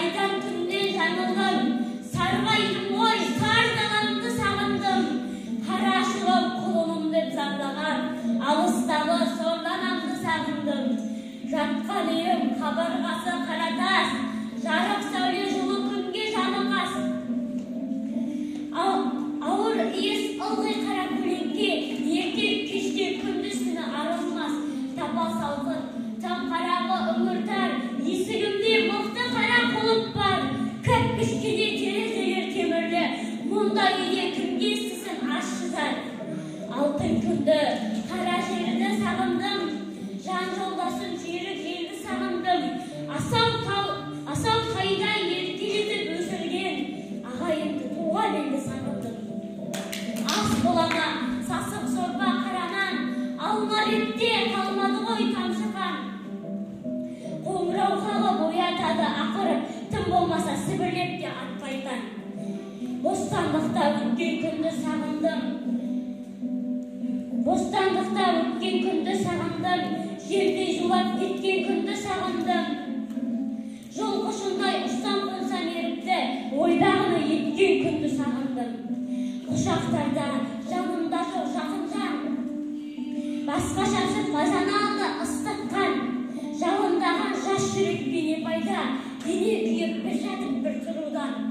айдан күнден жаңылдым, сарғайдым ой, сарданамды сағындым, қарашылым құлыным деп заңдаған, алыстағы сорланамды сағындым. Жатқан үйім қабырғасы қаратас, жарық сәуле жылы күнге жаным ас. Ауыр иіс ылғи қара көлеңке, ертең кеште күндіз түні арылмас. Тапа салқын, там қараңғы үңгіртар, есігімде мықты қара құлып бар. Кіп-кішкене терезелер темірлі, мұндай үйде кімге естісін ащы зар. Алтын күнді, қара жерді сағындым, жан жолдасын жүйрік елді сағындым. Асау қайда еркелетіп өсірген, ағайынды туған елді сағындым. Ас болама, сасық сорпа қаранан, алма ретте қалмады ғой тамшыған. Қоңырау қағып оятады ақыры, тым болмаса сібірлеп те атпайтан. Бостандықта өткен күнді сағындым, бостандықта өткен күнді сағындым, жерде жулап кеткен күнді сағындым. Жол құшындай ұстан қонсам еріпті, ойдағыны еткен күнді сағындым. Құшақтарда жанымда жоқ жақын жан, басқа шашып базана алды ыстыққан, жалындаған жас жүрек бейне пайда, дене күйіп бір жатып бір тұрудан.